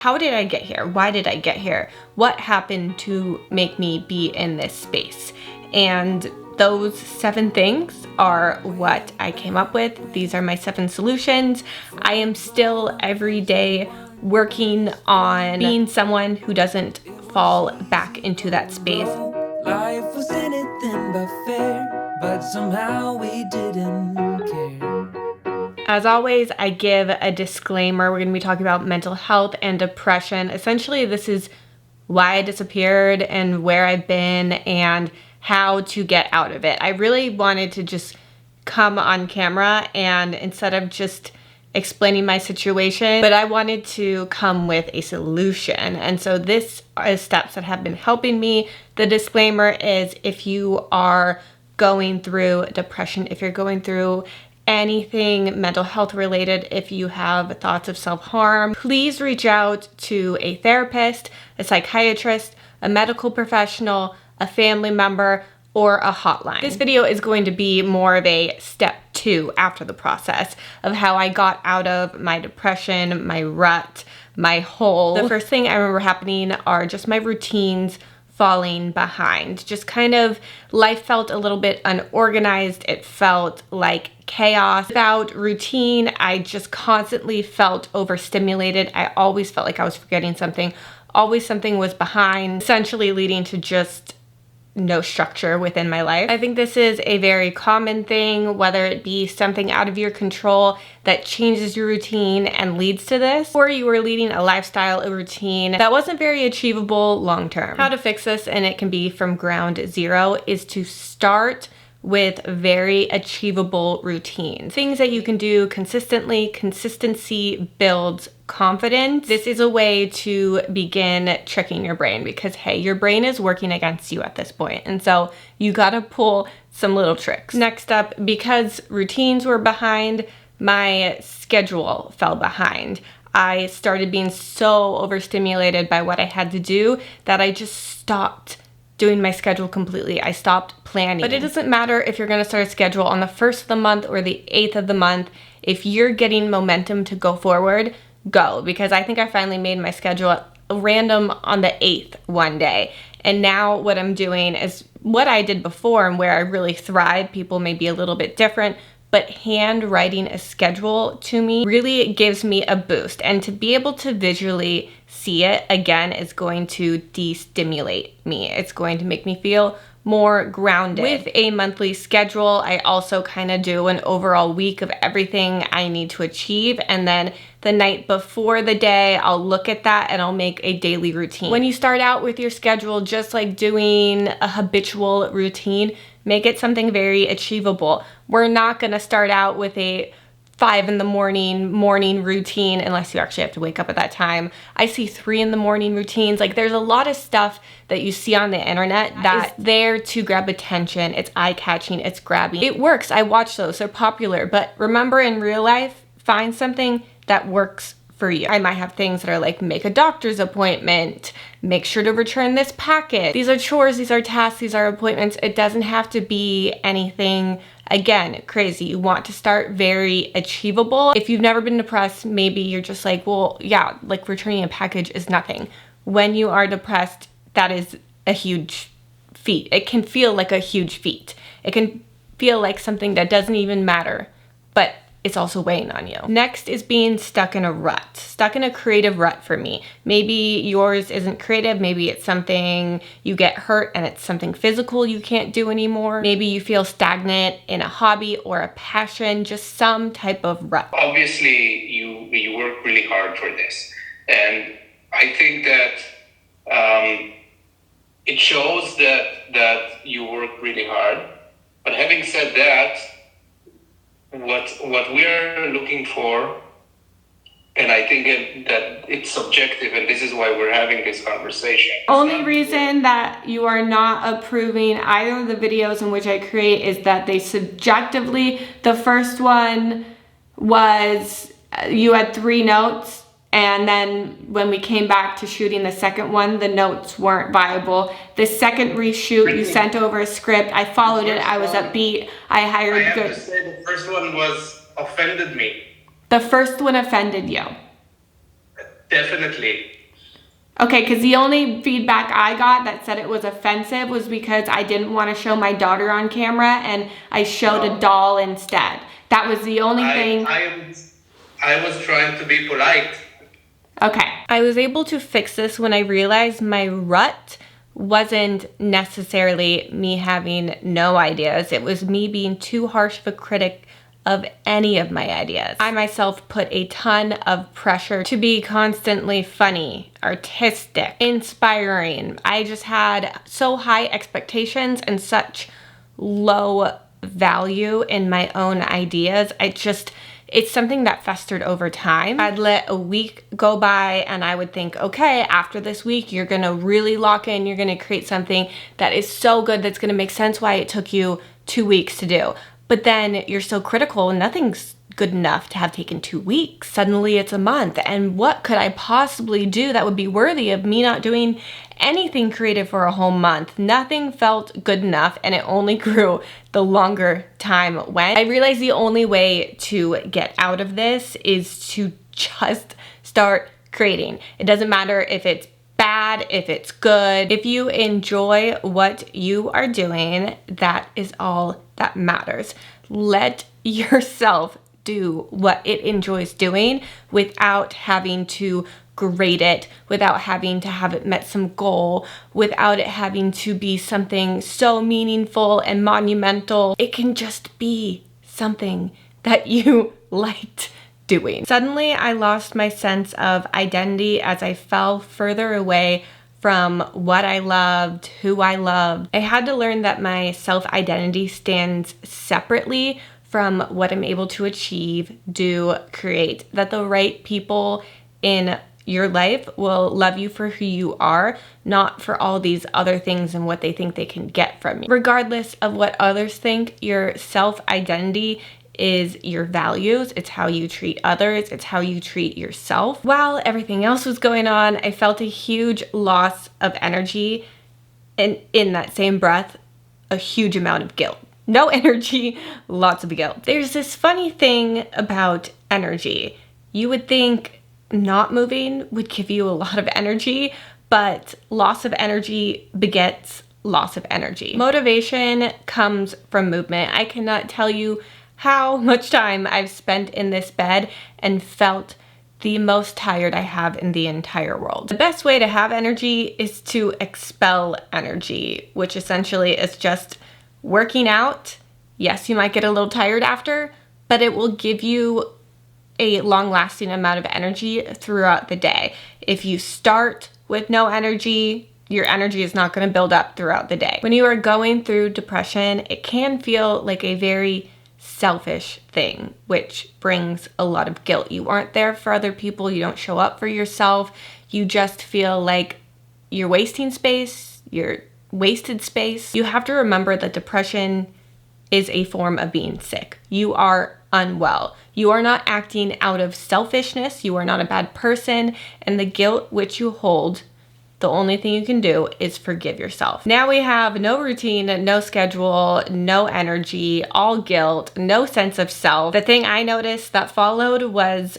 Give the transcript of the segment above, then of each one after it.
How did I get here? Why did I get here? What happened to make me be in this space? And those 7 things are what I came up with. These are my 7 solutions. I am still every day working on being someone who doesn't fall back into that space. Life was anything but fair, but somehow we didn't care. As always, I give a disclaimer. We're going to be talking about mental health and depression. Essentially, this is why I disappeared and where I've been and how to get out of it. I really wanted to just come on camera and instead of just explaining my situation, but I wanted to come with a solution. And so this is steps that have been helping me. The disclaimer is if you are going through depression, if you're going through anything mental health related, if you have thoughts of self-harm, please reach out to a therapist, a psychiatrist, a medical professional, a family member, or a hotline. This video is going to be more of a step 2 after the process of how I got out of my depression, my rut, my hole. The first thing I remember happening are just my routines falling behind. Just kind of life felt a little bit unorganized. It felt like chaos. Without routine, I just constantly felt overstimulated. I always felt like I was forgetting something. Always something was behind, essentially leading to just no structure within my life. I think this is a very common thing, whether it be something out of your control that changes your routine and leads to this, or you were leading a lifestyle, a routine that wasn't very achievable long term. How to fix this, and it can be from ground zero, is to start with very achievable routines. Things that you can do consistently. Consistency builds confidence. This is a way to begin tricking your brain because, hey, your brain is working against you at this point. And so you gotta pull some little tricks. Next up, because routines were behind, my schedule fell behind. I started being so overstimulated by what I had to do that I just stopped doing my schedule completely. I stopped planning. But it doesn't matter if you're gonna start a schedule on the 1st of the month or the 8th of the month. If you're getting momentum to go forward, go. Because I think I finally made my schedule at random on the 8th one day. And now what I'm doing is what I did before and where I really thrive. People may be a little bit different, but handwriting a schedule to me really gives me a boost. And to be able to visually see it again is going to de-stimulate me. It's going to make me feel more grounded. With a monthly schedule, I also kind of do an overall week of everything I need to achieve. And then the night before the day, I'll look at that and I'll make a daily routine. When you start out with your schedule, just like doing a habitual routine, make it something very achievable. We're not gonna start out with a 5 in the morning routine unless you actually have to wake up at that time. I see 3 in the morning routines. Like there's a lot of stuff that you see on the internet that is there to grab attention. It's eye-catching, it's grabbing. It works, I watch those, they're popular. But remember in real life, find something that works for you. I might have things that are like make a doctor's appointment, make sure to return this packet. These are chores, these are tasks, these are appointments. It doesn't have to be anything, again, crazy. You want to start very achievable. If you've never been depressed, maybe you're just like, well, yeah, like returning a package is nothing. When you are depressed, that is a huge feat. It can feel like a huge feat. It can feel like something that doesn't even matter, but it's also weighing on you. Next is being stuck in a rut, stuck in a creative rut for me. Maybe yours isn't creative, maybe it's something you get hurt and it's something physical you can't do anymore. Maybe you feel stagnant in a hobby or a passion, just some type of rut. Obviously, you work really hard for this. And I think that it shows that you work really hard. But having said that, what we are looking for, and I think that it's subjective, and this is why we're having this conversation. Only reason that you are not approving either of the videos in which I create is that they subjectively, the first one was you had 3 notes, and then when we came back to shooting the second one, the notes weren't viable. The second reshoot, you sent over a script. I followed it. I was upbeat. I hired good. I have to say the first one offended me. The first one offended you. Definitely. Okay, because the only feedback I got that said it was offensive was because I didn't want to show my daughter on camera and I showed a doll instead. That was the only thing. I was trying to be polite. Okay. I was able to fix this when I realized my rut wasn't necessarily me having no ideas. It was me being too harsh of a critic of any of my ideas. I myself put a ton of pressure to be constantly funny, artistic, inspiring. I just had so high expectations and such low value in my own ideas. It's something that festered over time. I'd let a week go by and I would think, okay, after this week, you're gonna really lock in, you're gonna create something that is so good that's gonna make sense why it took you 2 weeks to do. But then you're so critical, nothing's good enough to have taken 2 weeks. Suddenly it's a month, and what could I possibly do that would be worthy of me not doing anything creative for a whole month? Nothing felt good enough, and it only grew the longer time went. I realized the only way to get out of this is to just start creating. It doesn't matter if it's bad, if it's good. If you enjoy what you are doing, that is all that matters. Let yourself do what it enjoys doing without having to grade it, without having to have it met some goal, without it having to be something so meaningful and monumental. It can just be something that you liked doing. Suddenly, I lost my sense of identity as I fell further away from what I loved, who I loved. I had to learn that my self-identity stands separately from what I'm able to achieve, do, create, that the right people in your life will love you for who you are, not for all these other things and what they think they can get from you. Regardless of what others think, your self-identity is your values. It's how you treat others. It's how you treat yourself. While everything else was going on, I felt a huge loss of energy, and in that same breath, a huge amount of guilt. No energy, lots of guilt. There's this funny thing about energy. You would think not moving would give you a lot of energy, but loss of energy begets loss of energy. Motivation comes from movement. I cannot tell you how much time I've spent in this bed and felt the most tired I have in the entire world. The best way to have energy is to expel energy, which essentially is just working out. Yes, you might get a little tired after, but it will give you a long-lasting amount of energy throughout the day. If you start with no energy, your energy is not going to build up throughout the day. When you are going through depression, it can feel like a very selfish thing, which brings a lot of guilt. You aren't there for other people. You don't show up for yourself. You just feel like you're wasting space. You're wasted space. You have to remember that depression is a form of being sick. You are unwell. You are not acting out of selfishness. You are not a bad person. And the guilt which you hold, the only thing you can do is forgive yourself. Now we have no routine, no schedule, no energy, all guilt, no sense of self. The thing I noticed that followed was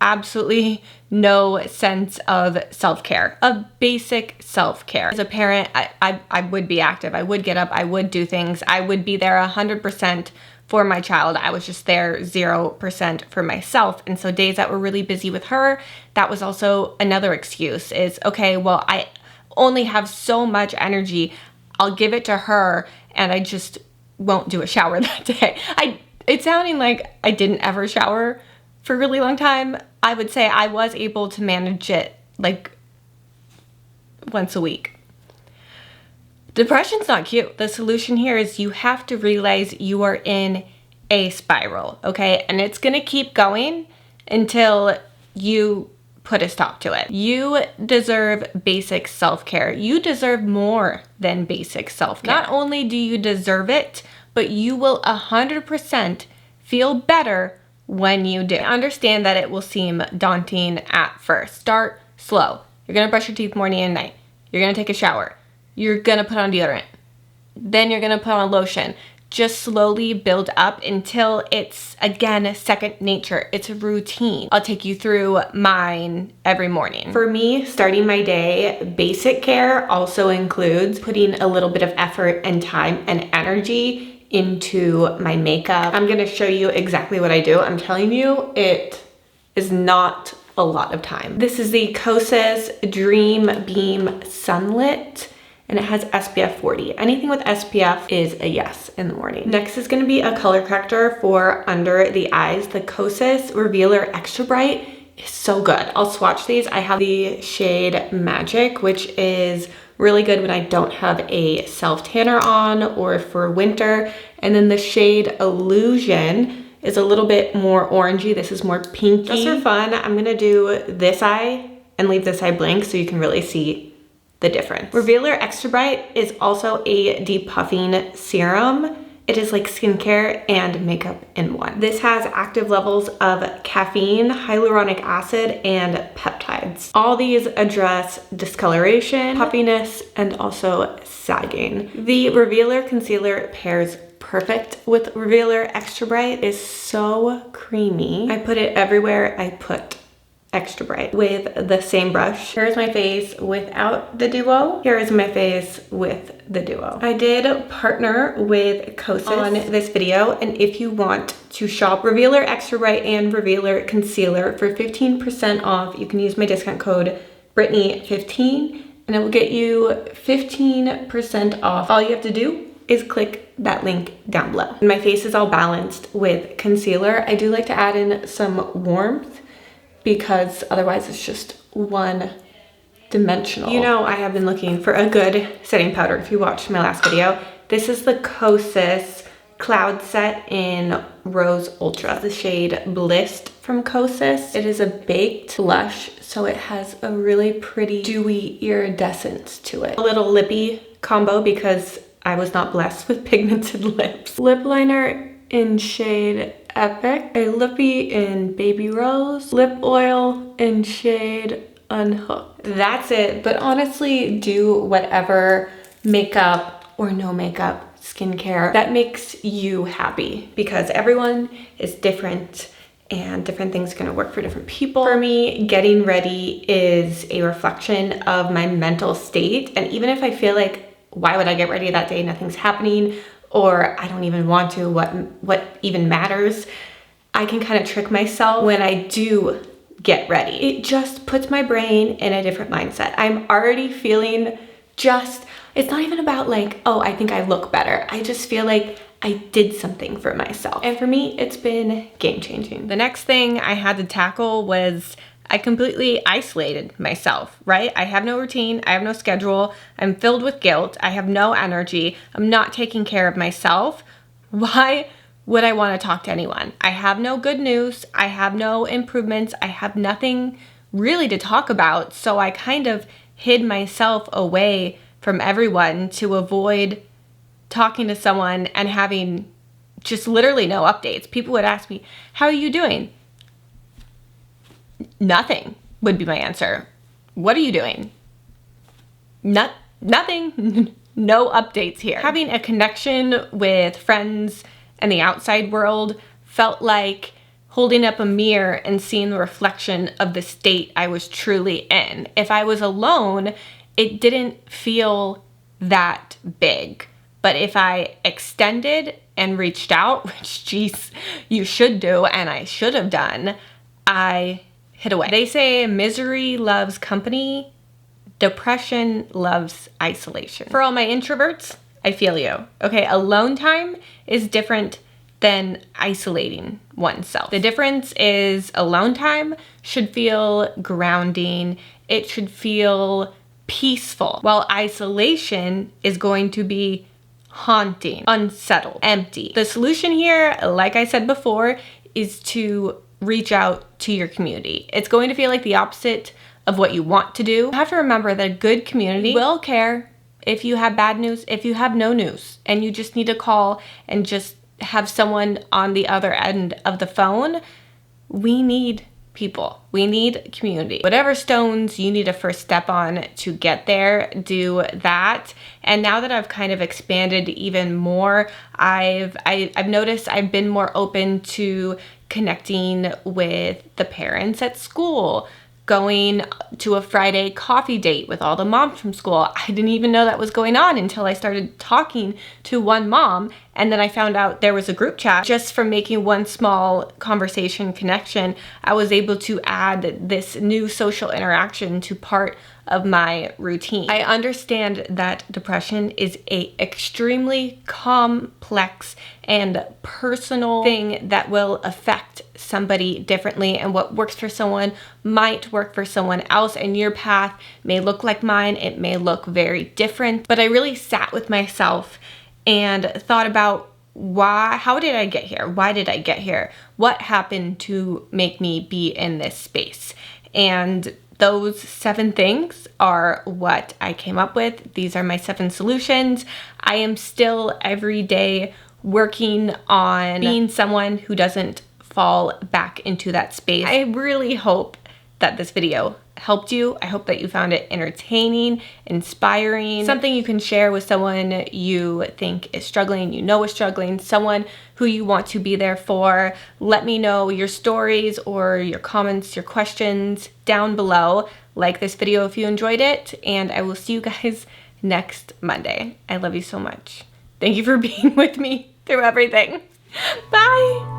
absolutely no sense of self-care, of basic self-care. As a parent, I would be active. I would get up. I would do things. I would be there 100% for my child. I was just there 0% for myself. And so days that were really busy with her, that was also another excuse is, okay, well, I only have so much energy. I'll give it to her and I just won't do a shower that day. It's sounding like I didn't ever shower for a really long time. I would say I was able to manage it like once a week. Depression's not cute. The solution here is you have to realize you are in a spiral, okay? And it's gonna keep going until you put a stop to it. You deserve basic self-care. You deserve more than basic self-care. Not only do you deserve it, but you will 100% feel better when you do. Understand that it will seem daunting at first. Start slow. You're gonna brush your teeth morning and night. You're gonna take a shower. You're gonna put on deodorant. Then you're gonna put on lotion. just slowly build up until it's, again, second nature. It's a routine. I'll take you through mine every morning. For me, starting my day, basic care also includes putting a little bit of effort and time and energy into my makeup. I'm gonna show you exactly what I do. I'm telling you, it is not a lot of time. This is the KOSAS Dream Beam Sunlit, and it has SPF 40. Anything with SPF is a yes in the morning. Next is gonna be a color corrector for under the eyes. The KOSAS Revealer Extra Bright is so good. I'll swatch these. I have the shade Magic, which is really good when I don't have a self tanner on or for winter. And then the shade Illusion is a little bit more orangey. This is more pinky. Just for fun, I'm gonna do this eye and leave this eye blank so you can really see the difference. Revealer Extra Bright is also a depuffing serum. It is like skincare and makeup in one. This has active levels of caffeine, hyaluronic acid, and peptides. All these address discoloration, puffiness, and also sagging. The Revealer Concealer pairs perfect with Revealer Extra Bright. It is so creamy. I put it everywhere I put Extra Bright with the same brush. Here's my face without the duo. Here is my face with the duo. I did partner with KOSAS on this video, and if you want to shop Revealer Extra Bright and Revealer Concealer for 15% off, you can use my discount code Brittany15 and it will get you 15% off. All you have to do is click that link down below. My face is all balanced with concealer. I do like to add in some warmth because otherwise it's just one dimensional. You know, I have been looking for a good setting powder if you watched my last video. This is the KOSAS Cloud Set in Rose Ultra. The shade Blissed from KOSAS. It is a baked blush, so it has a really pretty dewy iridescence to it. A little lippy combo because I was not blessed with pigmented lips. Lip liner in shade Epic, a lippy in Baby Rose, lip oil in shade Unhooked. That's it, but honestly, do whatever makeup or no makeup skincare that makes you happy because everyone is different and different things are gonna work for different people. For me, getting ready is a reflection of my mental state, and even if I feel like, why would I get ready that day? Nothing's happening, or I don't even want to, what even matters? I can kind of trick myself when I do get ready. It just puts my brain in a different mindset. I'm already feeling it's not even about like, oh, I think I look better. I just feel like I did something for myself. And for me, it's been game changing. The next thing I had to tackle was I completely isolated myself, right? I have no routine, I have no schedule, I'm filled with guilt, I have no energy, I'm not taking care of myself. Why would I want to talk to anyone? I have no good news, I have no improvements, I have nothing really to talk about, so I kind of hid myself away from everyone to avoid talking to someone and having just literally no updates. People would ask me, how are you doing? Nothing would be my answer. What are you doing? Nothing. No updates here. Having a connection with friends and the outside world felt like holding up a mirror and seeing the reflection of the state I was truly in. If I was alone, it didn't feel that big. But if I extended and reached out, which geez, you should do and I should have done, I hid away. They say misery loves company, depression loves isolation. For all my introverts, I feel you. Okay, alone time is different than isolating oneself. The difference is alone time should feel grounding. It should feel peaceful, while isolation is going to be haunting, unsettled, empty. The solution here, like I said before, is to reach out to your community. It's going to feel like the opposite of what you want to do. You have to remember that a good community will care if you have bad news, if you have no news, and you just need to call and just have someone on the other end of the phone. We need people. We need community. Whatever stones you need to first step on to get there, do that. And now that I've kind of expanded even more, I've noticed I've been more open to connecting with the parents at school, going to a Friday coffee date with all the moms from school. I didn't even know that was going on until I started talking to one mom, and then I found out there was a group chat. Just from making one small conversation connection, I was able to add this new social interaction to part of my routine. I understand that depression is a extremely complex and personal thing that will affect somebody differently, and what works for someone might work for someone else, and your path may look like mine, it may look very different. But I really sat with myself and thought about how did I get here? Why did I get here? What happened to make me be in this space? And those 7 things are what I came up with. These are my 7 solutions. I am still every day working on being someone who doesn't fall back into that space. I really hope that this video helped you. I hope that you found it entertaining, inspiring, something you can share with someone you think is struggling, you know is struggling, someone who you want to be there for. Let me know your stories or your comments, your questions down below. Like this video if you enjoyed it, and I will see you guys next Monday. I love you so much. Thank you for being with me through everything. Bye.